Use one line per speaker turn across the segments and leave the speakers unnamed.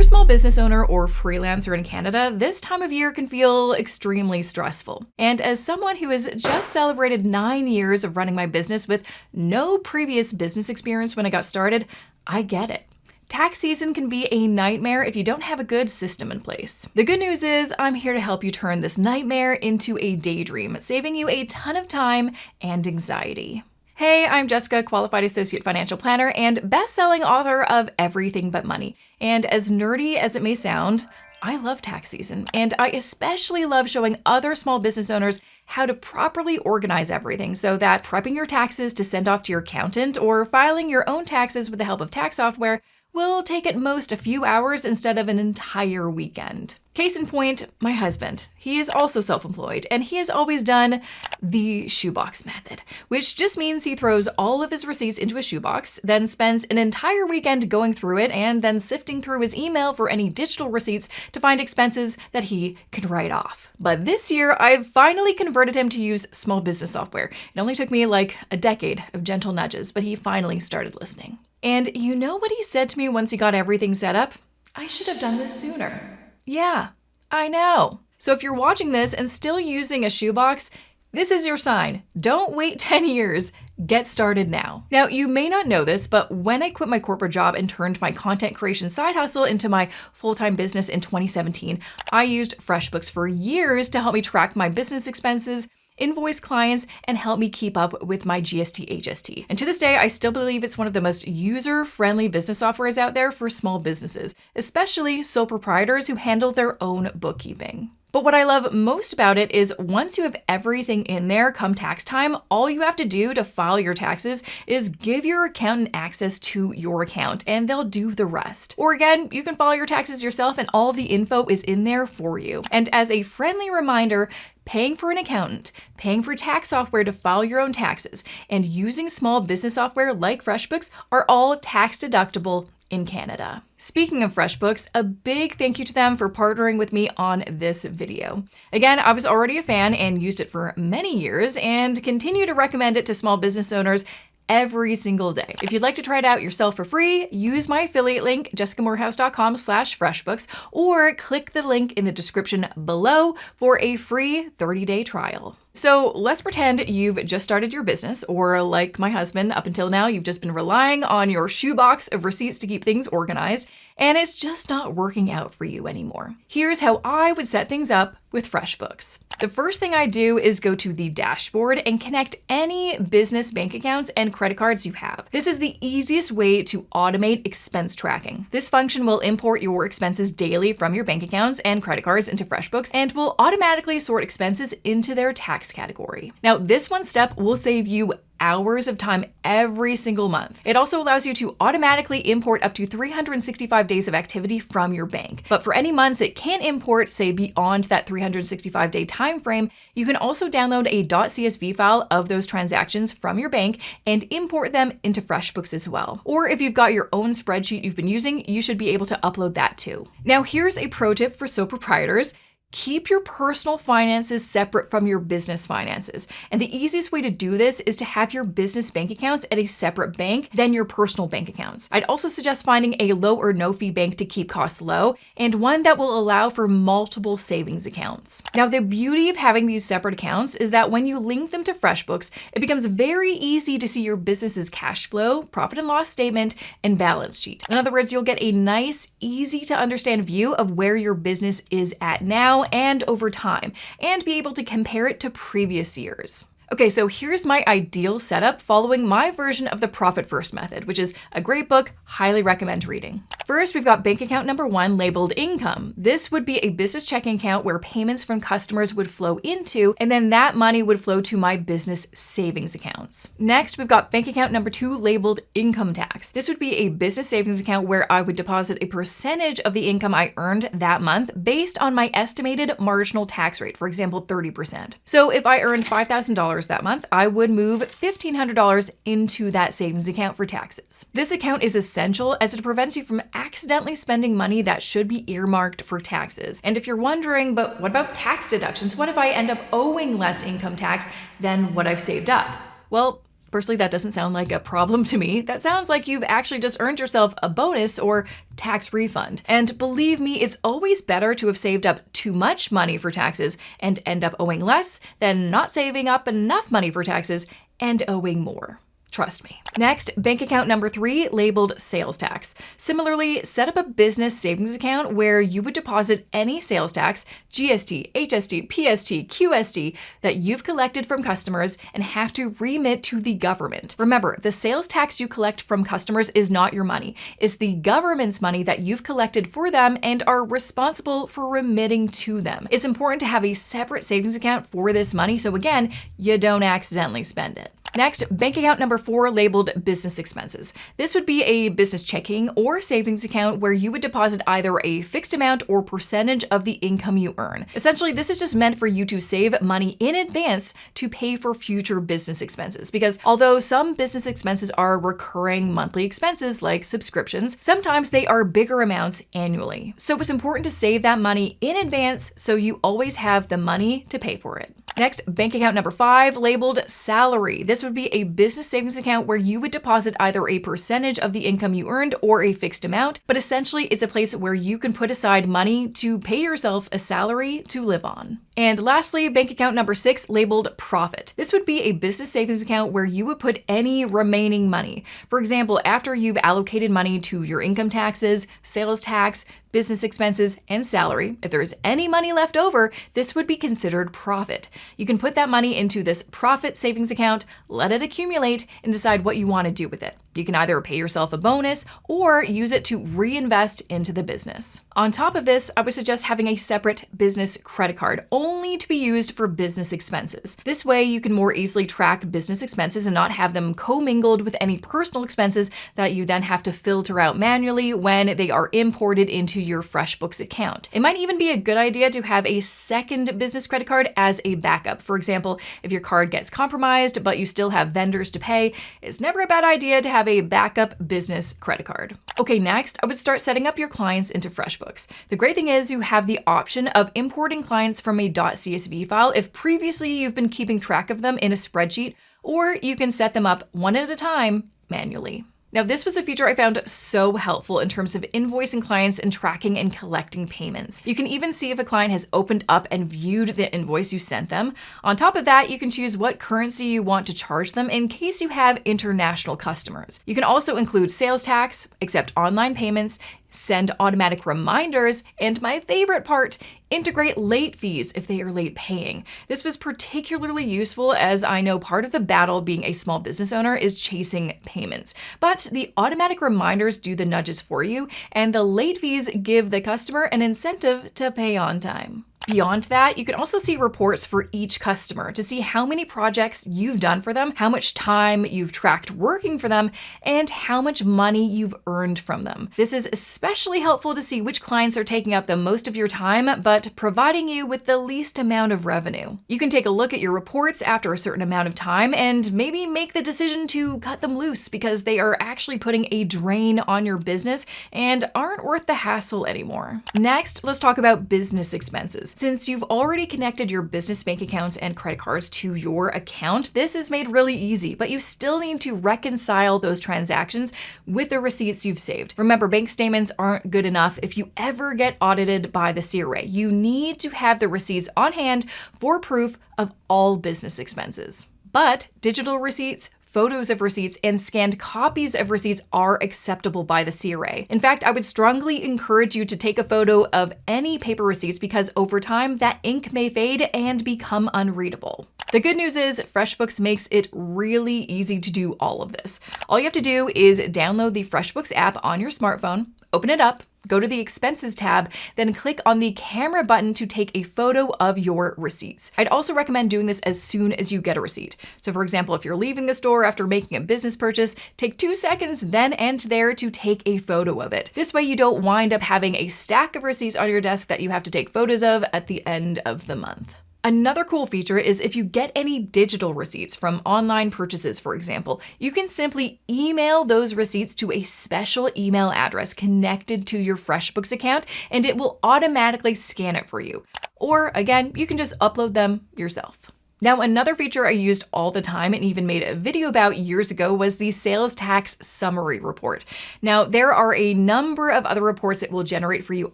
a small business owner or freelancer in Canada, this time of year can feel extremely stressful. And as someone who has just celebrated 9 years of running my business with no previous business experience when I got started, I get it. Tax season can be a nightmare if you don't have a good system in place. The good news is I'm here to help you turn this nightmare into a daydream, saving you a ton of time and anxiety. Hey, I'm Jessica, Qualified Associate Financial Planner and best-selling author of Everything But Money. And as nerdy as it may sound, I love tax season, and I especially love showing other small business owners how to properly organize everything so that prepping your taxes to send off to your accountant or filing your own taxes with the help of tax software will take at most a few hours instead of an entire weekend. Case in point, my husband. He is also self-employed, and he has always done the Shoebox method, which just means he throws all of his receipts into a shoebox, then spends an entire weekend going through it and then sifting through his email for any digital receipts to find expenses that he can write off. But this year, I've finally converted him to use small business software. It only took me like a decade of gentle nudges, but he finally started listening. And you know what he said to me once he got everything set up? I should have done this sooner. Yeah, I know. So if you're watching this and still using a shoebox, this is your sign. Don't wait 10 years. Get started now. Now, you may not know this, but when I quit my corporate job and turned my content creation side hustle into my full-time business in 2017, I used FreshBooks for years to help me track my business expenses, invoice clients, and help me keep up with my GST/HST. And to this day, I still believe it's one of the most user-friendly business softwares out there for small businesses, especially sole proprietors who handle their own bookkeeping. But what I love most about it is once you have everything in there come tax time, all you have to do to file your taxes is give your accountant access to your account and they'll do the rest. Or again, you can file your taxes yourself and all the info is in there for you. And as a friendly reminder, paying for an accountant, paying for tax software to file your own taxes, and using small business software like FreshBooks are all tax deductible in Canada. Speaking of FreshBooks, a big thank you to them for partnering with me on this video. Again, I was already a fan and used it for many years and continue to recommend it to small business owners every single day. If you'd like to try it out yourself for free, use my affiliate link, jessicamorehouse.com/freshbooks, or click the link in the description below for a free 30-day trial. So let's pretend you've just started your business, or like my husband, up until now, you've just been relying on your shoebox of receipts to keep things organized, and it's just not working out for you anymore. Here's how I would set things up with FreshBooks. The first thing I do is go to the dashboard and connect any business bank accounts and credit cards you have. This is the easiest way to automate expense tracking. This function will import your expenses daily from your bank accounts and credit cards into FreshBooks and will automatically sort expenses into their tax category. Now, this one step will save you hours of time every single month. It also allows you to automatically import up to 365 days of activity from your bank. But for any months it can't import, say, beyond that 365-day time frame, you can also download a .csv file of those transactions from your bank and import them into FreshBooks as well. Or if you've got your own spreadsheet you've been using, you should be able to upload that too. Now, here's a pro tip for sole proprietors. Keep your personal finances separate from your business finances. And the easiest way to do this is to have your business bank accounts at a separate bank than your personal bank accounts. I'd also suggest finding a low or no fee bank to keep costs low and one that will allow for multiple savings accounts. Now, the beauty of having these separate accounts is that when you link them to FreshBooks, it becomes very easy to see your business's cash flow, profit and loss statement, and balance sheet. In other words, you'll get a nice, easy to understand view of where your business is at now and over time, and be able to compare it to previous years. Okay, so here's my ideal setup following my version of the Profit First method, which is a great book, highly recommend reading. First, we've got bank account number 1 labeled income. This would be a business checking account where payments from customers would flow into, and then that money would flow to my business savings accounts. Next, we've got bank account number 2 labeled income tax. This would be a business savings account where I would deposit a percentage of the income I earned that month based on my estimated marginal tax rate, for example, 30%. So if I earned $5,000 that month, I would move $1,500 into that savings account for taxes. This account is essential as it prevents you from accidentally spending money that should be earmarked for taxes. And if you're wondering, but what about tax deductions? What if I end up owing less income tax than what I've saved up? Well, Personally, that doesn't sound like a problem to me. That sounds like you've actually just earned yourself a bonus or tax refund. And believe me, it's always better to have saved up too much money for taxes and end up owing less than not saving up enough money for taxes and owing more. Trust me. Next, bank account number 3, labeled sales tax. Similarly, set up a business savings account where you would deposit any sales tax, GST, HST, PST, QST, that you've collected from customers and have to remit to the government. Remember, the sales tax you collect from customers is not your money. It's the government's money that you've collected for them and are responsible for remitting to them. It's important to have a separate savings account for this money so again, you don't accidentally spend it. Next, bank account number 4, labeled business expenses. This would be a business checking or savings account where you would deposit either a fixed amount or percentage of the income you earn. Essentially, this is just meant for you to save money in advance to pay for future business expenses. Because although some business expenses are recurring monthly expenses like subscriptions, sometimes they are bigger amounts annually. So it's important to save that money in advance so you always have the money to pay for it. Next, bank account number 5, labeled salary. This would be a business savings account where you would deposit either a percentage of the income you earned or a fixed amount, but essentially it's a place where you can put aside money to pay yourself a salary to live on. And lastly, bank account number 6, labeled profit. This would be a business savings account where you would put any remaining money. For example, after you've allocated money to your income taxes, sales tax, business expenses, and salary, if there is any money left over, this would be considered profit. You can put that money into this profit savings account, let it accumulate, and decide what you want to do with it. You can either pay yourself a bonus or use it to reinvest into the business. On top of this, I would suggest having a separate business credit card only to be used for business expenses. This way, you can more easily track business expenses and not have them commingled with any personal expenses that you then have to filter out manually when they are imported into your FreshBooks account. It might even be a good idea to have a second business credit card as a backup. For example, if your card gets compromised, but you still have vendors to pay, it's never a bad idea to have a backup business credit card. Okay, next, I would start setting up your clients into FreshBooks. The great thing is you have the option of importing clients from a .csv file if previously you've been keeping track of them in a spreadsheet, or you can set them up one at a time manually. Now, this was a feature I found so helpful in terms of invoicing clients and tracking and collecting payments. You can even see if a client has opened up and viewed the invoice you sent them. On top of that, you can choose what currency you want to charge them in case you have international customers. You can also include sales tax, accept online payments, send automatic reminders, and my favorite part, integrate late fees if they are late paying. This was particularly useful as I know part of the battle being a small business owner is chasing payments. But the automatic reminders do the nudges for you, and the late fees give the customer an incentive to pay on time. Beyond that, you can also see reports for each customer to see how many projects you've done for them, how much time you've tracked working for them, and how much money you've earned from them. This is especially helpful to see which clients are taking up the most of your time, but providing you with the least amount of revenue. You can take a look at your reports after a certain amount of time and maybe make the decision to cut them loose because they are actually putting a drain on your business and aren't worth the hassle anymore. Next, let's talk about business expenses. Since you've already connected your business bank accounts and credit cards to your account, this is made really easy, but you still need to reconcile those transactions with the receipts you've saved. Remember, bank statements aren't good enough if you ever get audited by the CRA. You need to have the receipts on hand for proof of all business expenses. But digital receipts, photos of receipts, and scanned copies of receipts are acceptable by the CRA. In fact, I would strongly encourage you to take a photo of any paper receipts because over time, that ink may fade and become unreadable. The good news is FreshBooks makes it really easy to do all of this. All you have to do is download the FreshBooks app on your smartphone, open it up, go to the Expenses tab, then click on the camera button to take a photo of your receipts. I'd also recommend doing this as soon as you get a receipt. So for example, if you're leaving the store after making a business purchase, take 2 seconds then and there to take a photo of it. This way you don't wind up having a stack of receipts on your desk that you have to take photos of at the end of the month. Another cool feature is if you get any digital receipts from online purchases, for example, you can simply email those receipts to a special email address connected to your FreshBooks account, and it will automatically scan it for you. Or again, you can just upload them yourself. Now, another feature I used all the time and even made a video about years ago was the sales tax summary report. Now, there are a number of other reports it will generate for you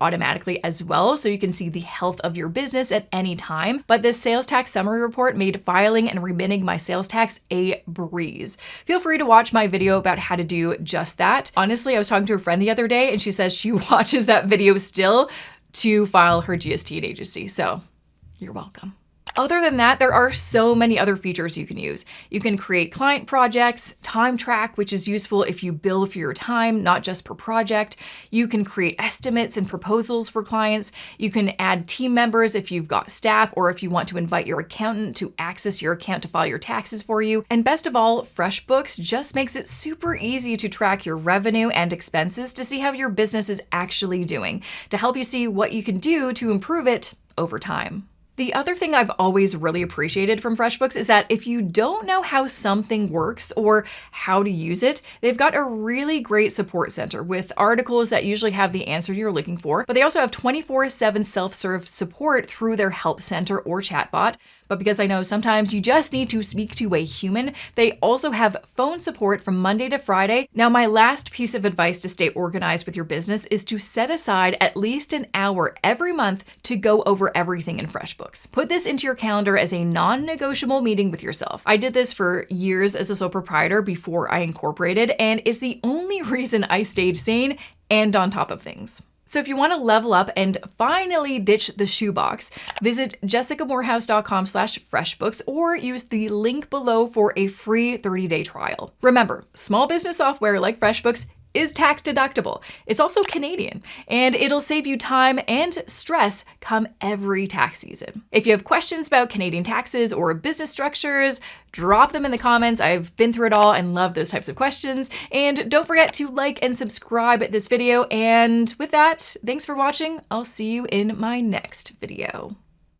automatically as well, so you can see the health of your business at any time. But this sales tax summary report made filing and remitting my sales tax a breeze. Feel free to watch my video about how to do just that. Honestly, I was talking to a friend the other day and she says she watches that video still to file her GST and agency. So you're welcome. Other than that, there are so many other features you can use. You can create client projects, time track, which is useful if you bill for your time, not just per project. You can create estimates and proposals for clients. You can add team members if you've got staff or if you want to invite your accountant to access your account to file your taxes for you. And best of all, FreshBooks just makes it super easy to track your revenue and expenses to see how your business is actually doing, to help you see what you can do to improve it over time. The other thing I've always really appreciated from FreshBooks is that if you don't know how something works or how to use it, they've got a really great support center with articles that usually have the answer you're looking for, but they also have 24/7 self-serve support through their help center or chatbot. But because I know sometimes you just need to speak to a human, they also have phone support from Monday to Friday. Now, my last piece of advice to stay organized with your business is to set aside at least an hour every month to go over everything in FreshBooks. Put this into your calendar as a non-negotiable meeting with yourself. I did this for years as a sole proprietor before I incorporated, and is the only reason I stayed sane and on top of things. So if you want to level up and finally ditch the shoebox, visit jessicamorehouse.com/freshbooks or use the link below for a free 30-day trial. Remember, small business software like FreshBooks is tax deductible. It's also Canadian, and it'll save you time and stress come every tax season. If you have questions about Canadian taxes or business structures, drop them in the comments. I've been through it all and love those types of questions. And don't forget to like and subscribe at this video. And with that, thanks for watching. I'll see you in my next video.